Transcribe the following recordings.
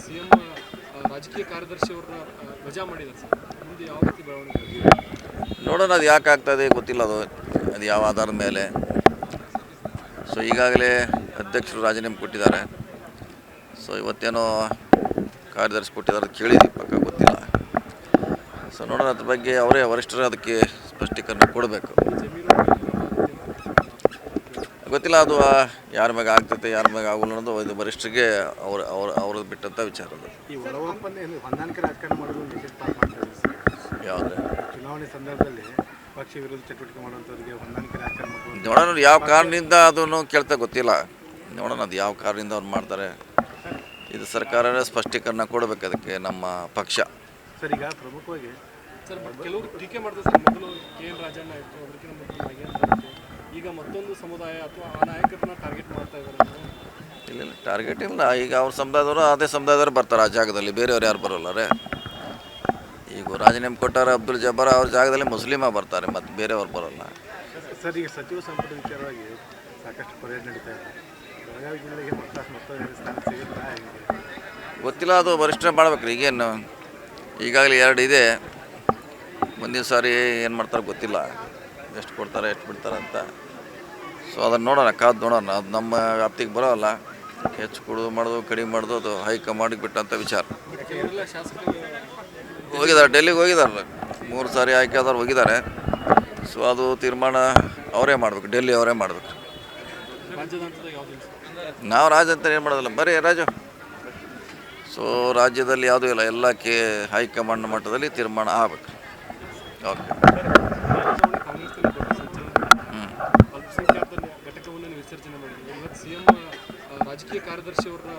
CM ರಾಜಕೀಯ ಕಾರ್ಯದರ್ಶಿಯವ್ರನ್ನ ವಜಾ ಮಾಡಿದ್ದಾರೆ ಸರ್. ಮುಂದೆ ಯಾವ ರೀತಿ ಬೆಳವಣಿಗೆ ನೋಡೋಣ, ಅದು ಯಾಕೆ ಆಗ್ತದೆ ಗೊತ್ತಿಲ್ಲ. ಅದು ಯಾವ ಆಧಾರದ ಮೇಲೆ. ಸೊ ಈಗಾಗಲೇ ಅಧ್ಯಕ್ಷರು ರಾಜೀನಾಮೆ ಕೊಟ್ಟಿದ್ದಾರೆ. ಸೊ ಇವತ್ತೇನೋ ಕಾರ್ಯದರ್ಶಿ ಕೊಟ್ಟಿದ್ದಾರೆ ಕೇಳಿದ್ವಿ, ಪಕ್ಕ ಗೊತ್ತಿಲ್ಲ. ಸೊ ನೋಡೋಣ, ಅದ್ರ ಬಗ್ಗೆ ಅವರೇ ವರಿಷ್ಠರು ಅದಕ್ಕೆ ಸ್ಪಷ್ಟೀಕರಣ ಕೊಡಬೇಕು. ಗೊತ್ತಿಲ್ಲ, ಅದು ಯಾರ ಮ್ಯಾಗ ಆಗ್ತೈತೆ ಯಾರ ಮ್ಯಾಗ ಆಗೋಲ್ಲ ಅನ್ನೋದು ಇದು ವರಿಷ್ಠರಿಗೆ ಅವ್ರದ್ದು ಬಿಟ್ಟಂಥ ವಿಚಾರ. ಅದು ಯಾವುದೇ ಚುನಾವಣೆ ಸಂದರ್ಭದಲ್ಲಿ ಪಕ್ಷ ವಿರೋಧ ಚಟುವಟಿಕೆ ಮಾಡುವಂಥವ್ರಿಗೆ ಹೊಂದಾಣಿಕೆ ರಾಜಕಾರಣ ನೋಡೋಣ, ಯಾವ ಕಾರಣದಿಂದ ಅದನ್ನು ಕೇಳ್ತಾ ಗೊತ್ತಿಲ್ಲ. ನೋಡೋಣ, ಅದು ಯಾವ ಕಾರಣದಿಂದ ಅವ್ರು ಮಾಡ್ತಾರೆ. ಇದು ಸರ್ಕಾರವೇ ಸ್ಪಷ್ಟೀಕರಣ ಕೊಡಬೇಕು ಅದಕ್ಕೆ ನಮ್ಮ ಪಕ್ಷ. ಸರ್, ಈಗ ಪ್ರಮುಖವಾಗಿ ಸರ್ ಕೆಲವರು ಟೀಕೆ ಮಾಡ್ತಾರೆ ಸರ್. ಮೊದಲು KN ರಾಜಣ್ಣ ಇತ್ತು, ಅದಕ್ಕಿಂತ ಮೊದಲು ನಾಗೇಂದ್ರ ಇತ್ತು. ಈಗ ಮತ್ತೊಂದು ಸಮುದಾಯ ಅಥವಾ ಆ ನಾಯಕರನ್ನ ಟಾರ್ಗೆಟ್ ಮಾಡ್ತಾ ಇದ್ದಾರೆ. ಇಲ್ಲ, ಟಾರ್ಗೆಟ್ ಇಲ್ಲ. ಈಗ ಅವ್ರ ಸಮುದಾಯದವರು ಅದೇ ಸಮುದಾಯದವರು ಬರ್ತಾರೆ ಆ ಜಾಗದಲ್ಲಿ, ಬೇರೆಯವ್ರು ಯಾರು ಬರೋಲ್ಲರೇ. ಈಗ ರಾಜೀನಾಮೆ ಕೊಟ್ಟಾರ ಅಬ್ದುಲ್ ಜಬ್ಬಾರ್, ಅವ್ರ ಜಾಗದಲ್ಲಿ ಮುಸ್ಲಿಮ ಬರ್ತಾರೆ, ಮತ್ತು ಬೇರೆಯವ್ರು ಬರೋಲ್ಲ. ಸರ್, ಈಗ ಸಚಿವ ಸಂಪುಟ ವಿಚಾರವಾಗಿ ಸಾಕಷ್ಟು ಪರೇಡ್ ನಡೀತಾ ಇದೆ. ಬೆಳಗಾವಿ ಜಿಲ್ಲೆಗೆ ಮತ್ತೊಂದು ಸ್ಥಾನ ಸಿಗುತ್ತಾ ಹೇಗೆ ಗೊತ್ತಿಲ್ಲ, ಅದು ವರಿಷ್ಠರೇ ಮಾಡ್ಬೇಕು. ಈಗೇನು ಈಗಾಗಲೇ 2 ಇದೆ. ಮುಂದಿನ ಸಾರಿ ಏನು ಮಾಡ್ತಾರೆ ಗೊತ್ತಿಲ್ಲ, ಎಷ್ಟು ಕೊಡ್ತಾರೆ ಎಷ್ಟು ಬಿಡ್ತಾರೆ ಅಂತ. ಸೊ ಅದನ್ನು ನೋಡೋಣ, ಕಾದು ನೋಡೋಣ. ಅದು ನಮ್ಮ ವ್ಯಾಪ್ತಿಗೆ ಬರೋಲ್ಲ. ಹೆಚ್ಚು ಕೊಡೋದು ಮಾಡೋದು ಕಡಿಮೆ ಮಾಡೋದು ಅದು ಹೈಕಮಾಂಡಿಗೆ ಬಿಟ್ಟಂಥ ವಿಚಾರ. ಇವರೆಲ್ಲ ಶಾಸಕರು ಹೋಗಿದ್ದಾರೆ, ಡೆಲ್ಲಿಗೆ ಹೋಗಿದ್ದಾರೆ. 3 ಸಾರಿ ಆಯ್ಕೆ ಆದವ್ರು ಹೋಗಿದ್ದಾರೆ. ಸೊ ಅದು ತೀರ್ಮಾನ ಅವರೇ ಮಾಡಬೇಕು, ಡೆಲ್ಲಿ ಅವರೇ ಮಾಡಬೇಕು. ರಾಜ್ಯದ ಹಂತದಾಗ ಯಾವುದಿಲ್ಲ ಸರ್. ನಾವು ರಾಜ್ಯ ಅಂತ ಏನು ಮಾಡೋದಿಲ್ಲ, ಬರೀ ರಾಜು. ಸೊ ರಾಜ್ಯದಲ್ಲಿ ಯಾವುದೂ ಇಲ್ಲ, ಎಲ್ಲ ಹೈಕಮಾಂಡ್ ಮಟ್ಟದಲ್ಲಿ ತೀರ್ಮಾನ ಆಗಬೇಕು. ಓಕೆ. ಅಲ್ಪಸಂಖ್ಯಾತ ಘಟಕವನ್ನು ವಿಸರ್ಜನೆ ಮಾಡಿದ್ದೀವಿ. ಇವತ್ತು ಸಿಎಂ ರಾಜಕೀಯ ಕಾರ್ಯದರ್ಶಿಯವ್ರನ್ನ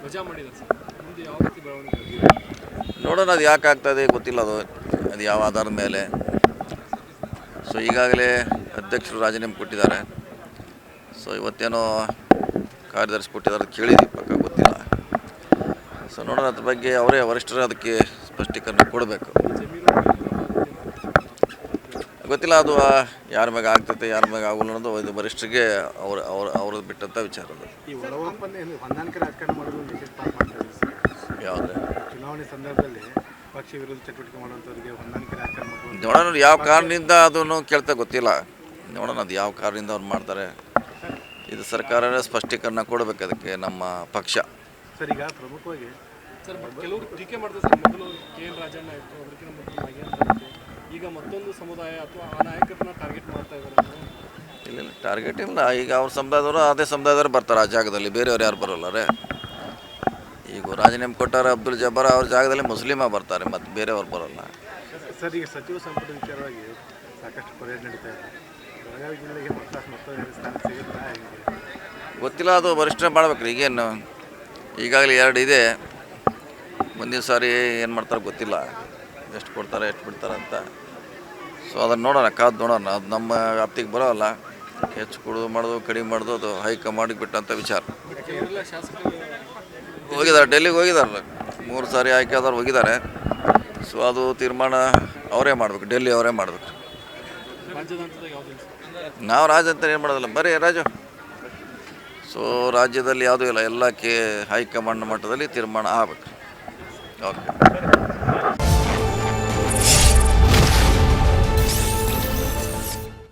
ವಜಾ ಮಾಡಿದ್ದಾರೆ ಸರ್. ಮುಂದೆ ಯಾವ ರೀತಿ ಬೆಳವಣಿಗೆ ನೋಡೋಣ, ಅದು ಯಾಕೆ ಆಗ್ತದೆ ಗೊತ್ತಿಲ್ಲ. ಅದು ಯಾವ ಆಧಾರದ ಮೇಲೆ. ಸೊ ಈಗಾಗಲೇ ಅಧ್ಯಕ್ಷರು ರಾಜೀನಾಮೆ ಕೊಟ್ಟಿದ್ದಾರೆ. ಸೊ ಇವತ್ತೇನೋ ಕಾರ್ಯದರ್ಶಿ ಕೊಟ್ಟಿದ್ದಾರೆ ಕೇಳಿದ್ವಿ, ಪಕ್ಕ ಗೊತ್ತಿಲ್ಲ. ಸೊ ನೋಡೋಣ, ಅದ್ರ ಬಗ್ಗೆ ಅವರೇ ವರಿಷ್ಠರು ಅದಕ್ಕೆ ಸ್ಪಷ್ಟೀಕರಣ ಕೊಡಬೇಕು. ಗೊತ್ತಿಲ್ಲ, ಅದು ಯಾರ ಮ್ಯಾಗ ಆಗ್ತೈತೆ ಯಾರ ಮ್ಯಾಗ ಆಗೋಲ್ಲ ಅನ್ನೋದು ಇದು ವರಿಷ್ಠರಿಗೆ ಅವ್ರದ್ದು ಬಿಟ್ಟಂಥ ವಿಚಾರ. ಅದು ಈ ಹೊಂದಾಣಿಕೆ ರಾಜಕಾರಣ ಮಾಡೋದು ಯಾವುದೇ ಚುನಾವಣೆ ಸಂದರ್ಭದಲ್ಲಿ ಪಕ್ಷ ವಿರೋಧ ಚಟುವಟಿಕೆ ಮಾಡುವಂಥವ್ರಿಗೆ ಹೊಂದಾಣಿಕೆ ರಾಜಕಾರಣ ನೋಡೋಣ, ಯಾವ ಕಾರಣದಿಂದ ಅದನ್ನು ಕೇಳ್ತಾ ಗೊತ್ತಿಲ್ಲ. ನೋಡೋಣ, ಅದು ಯಾವ ಕಾರಣದಿಂದ ಅವ್ರು ಮಾಡ್ತಾರೆ. ಇದು ಸರ್ಕಾರವೇ ಸ್ಪಷ್ಟೀಕರಣ ಕೊಡಬೇಕು ಅದಕ್ಕೆ ನಮ್ಮ ಪಕ್ಷ. ಸರ್, ಈಗ ಪ್ರಮುಖವಾಗಿ ಸರ್ ಕೆಲವರು ಟೀಕೆ ಮಾಡ್ತಾರೆ ಸರ್. ಮೊದಲು KN ರಾಜಣ್ಣ ಇತ್ತು, ಅದಕ್ಕಿಂತ ಮೊದಲು ನಾಗೇಂದ್ರ ಇತ್ತು. ಈಗ ಮತ್ತೊಂದು ಸಮುದಾಯ ಅಥವಾ ಆ ನಾಯಕರನ್ನ ಟಾರ್ಗೆಟ್ ಮಾಡ್ತಾ ಇದ್ದಾರೆ. ಇಲ್ಲ, ಟಾರ್ಗೆಟ್ ಇಲ್ಲ. ಈಗ ಅವ್ರ ಸಮುದಾಯದವರು ಅದೇ ಸಮುದಾಯದವರು ಬರ್ತಾರೆ ಆ ಜಾಗದಲ್ಲಿ, ಬೇರೆಯವ್ರು ಯಾರು ಬರೋಲ್ಲರೇ. ಈಗ ರಾಜೀನಾಮೆ ಕೊಟ್ಟಾರ ಅಬ್ದುಲ್ ಜಬ್ಬಾರ್, ಅವ್ರ ಜಾಗದಲ್ಲಿ ಮುಸ್ಲಿಮ ಬರ್ತಾರೆ, ಮತ್ತು ಬೇರೆಯವ್ರು ಬರೋಲ್ಲ. ಸರ್, ಈಗ ಸಚಿವ ಸಂಪುಟ ವಿಚಾರವಾಗಿ ಸಾಕಷ್ಟು ಪರೇಡ್ ನಡೀತಾ ಇದೆ. ಬೆಳಗಾವಿ ಜಿಲ್ಲೆಗೆ ಮತ್ತೊಂದು ಸ್ಥಾನ ಸಿಗುತ್ತಾ ಹೇಗೆ ಗೊತ್ತಿಲ್ಲ, ಅದು ವರಿಷ್ಠರೇ ಮಾಡ್ಬೇಕು. ಈಗೇನು ಈಗಾಗಲೇ 2 ಇದೆ. ಮುಂದಿನ ಸಾರಿ ಏನು ಮಾಡ್ತಾರೆ ಗೊತ್ತಿಲ್ಲ, ಎಷ್ಟು ಕೊಡ್ತಾರೆ ಎಷ್ಟು ಬಿಡ್ತಾರೆ ಅಂತ. ಸೊ ಅದನ್ನು ನೋಡೋಣ, ಕಾದು ನೋಡೋಣ. ಅದು ನಮ್ಮ ವ್ಯಾಪ್ತಿಗೆ ಬರೋಲ್ಲ. ಹೆಚ್ಚು ಕೊಡೋದು ಮಾಡೋದು ಕಡಿಮೆ ಮಾಡೋದು ಅದು ಹೈಕಮಾಂಡಿಗೆ ಬಿಟ್ಟಂಥ ವಿಚಾರ. ಇವರೆಲ್ಲ ಶಾಸಕರು ಹೋಗಿದ್ದಾರೆ, ಡೆಲ್ಲಿಗೆ ಹೋಗಿದ್ದಾರೆ. 3 ಸಾರಿ ಆಯ್ಕೆ ಆದವ್ರು ಹೋಗಿದ್ದಾರೆ. ಸೊ ಅದು ತೀರ್ಮಾನ ಅವರೇ ಮಾಡಬೇಕು, ಡೆಲ್ಲಿ ಅವರೇ ಮಾಡಬೇಕು. ರಾಜ್ಯದ ಹಂತದಾಗ ಯಾವುದಿಲ್ಲ ಸರ್. ನಾವು ರಾಜ್ಯ ಅಂತ ಏನು ಮಾಡೋದಿಲ್ಲ, ಬರೀ ರಾಜು. ಸೊ ರಾಜ್ಯದಲ್ಲಿ ಯಾವುದೂ ಇಲ್ಲ, ಎಲ್ಲ ಹೈಕಮಾಂಡ್ ಮಟ್ಟದಲ್ಲಿ ತೀರ್ಮಾನ ಆಗಬೇಕು. ಓಕೆ.